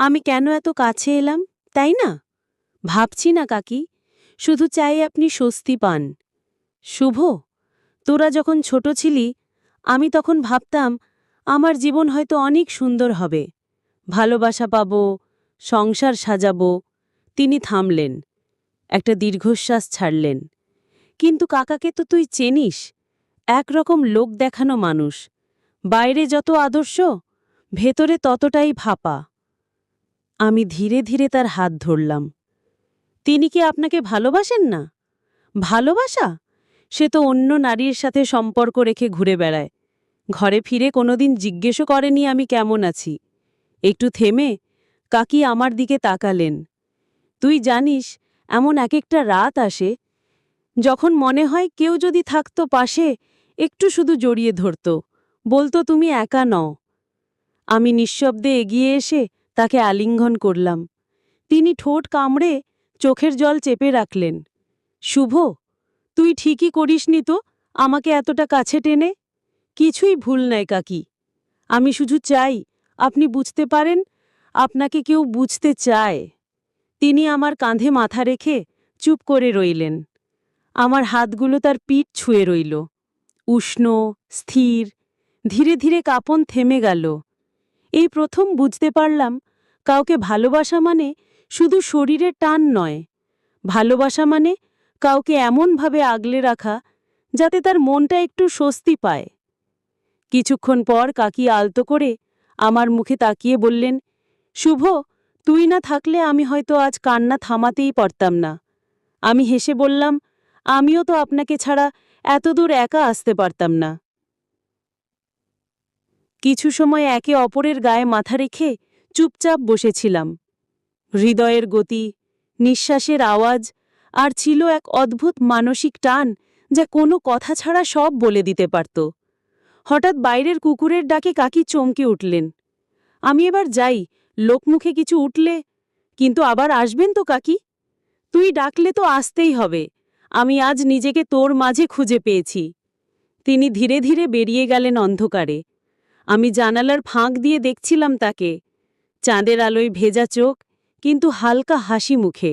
আমি কেন এত কাছে এলাম, তাই না? ভাবছি না কাকি, শুধু চাই আপনি স্বস্তি পান। শুভ, তোরা যখন ছোট ছিলি আমি তখন ভাবতাম আমার জীবন হয়তো অনেক সুন্দর হবে, ভালোবাসা পাব, সংসার সাজাবো। তিনি থামলেন, একটা দীর্ঘশ্বাস ছাড়লেন। কিন্তু কাকাকে তো তুই চেনিস, একরকম লোক দেখানো মানুষ। বাইরে যত আদর্শ, ভেতরে ততটাই ভাপা। আমি ধীরে ধীরে তার হাত ধরলাম। তিনি কি আপনাকে ভালোবাসেন না? ভালোবাসা? সে তো অন্য নারীর সাথে সম্পর্ক রেখে ঘুরে বেড়ায়। ঘরে ফিরে কোনোদিন জিজ্ঞেসও করেনি আমি কেমন আছি। একটু থেমে কাকি আমার দিকে তাকালেন। তুই জানিস, এমন এক একটা রাত আসে যখন মনে হয় কেউ যদি থাকতো পাশে, একটু শুধু জড়িয়ে ধরত, বলতো তুমি একা নও। আমি নিঃশব্দে এগিয়ে এসে তাকে আলিঙ্গন করলাম। তিনি ঠোঁট কামড়ে চোখের জল চেপে রাখলেন। শুভ, তুই ঠিকই করিসনি তো আমাকে এতটা কাছে টেনে। কিছুই ভুল নাই কাকি। আমি শুধু চাই আপনি বুঝতে পারেন, আপনাকে কেউ বুঝতে চায়। তিনি আমার কাঁধে মাথা রেখে চুপ করে রইলেন। আমার হাতগুলো তার পিঠ ছুঁয়ে রইল, উষ্ণ, স্থির। ধীরে ধীরে কাঁপন থেমে গেল। এই প্রথম বুঝতে পারলাম, কাউকে ভালোবাসা মানে শুধু শরীরের টান নয়। ভালোবাসা মানে কাউকে এমনভাবে আগলে রাখা যাতে তার মনটা একটু স্বস্তি পায়। কিছুক্ষণ পর কাকি আলতো করে আমার মুখে তাকিয়ে বললেন, শুভ, তুই না থাকলে আমি হয়তো আজ কান্না থামাতেই পারতাম না। আমি হেসে বললাম, আমিও তো আপনাকে ছাড়া এতদূর একা আসতে পারতাম না। কিছু সময় একে অপরের গায়ে মাথা রেখে চুপচাপ বসেছিলাম। হৃদয়ের গতি, নিঃশ্বাসের আওয়াজ, আর ছিল এক অদ্ভুত মানসিক টান যা কোনো কথা ছাড়া সব বলে দিতে পারত। হঠাৎ বাইরের কুকুরের ডাকে কাকি চমকে উঠলেন। আমি এবার যাই, লোকমুখে কিছু উঠলে। কিন্তু আবার আসবেন তো কাকি? তুই ডাকলে তো আসতেই হবে। আমি আজ নিজেকে তোর মাঝে খুঁজে পেয়েছি। তিনি ধীরে ধীরে বেরিয়ে গেলেন অন্ধকারে। আমি জানালার ফাঁক দিয়ে দেখছিলাম তাকে, চাঁদের আলোয় ভেজা চোখ, কিন্তু হালকা হাসি মুখে।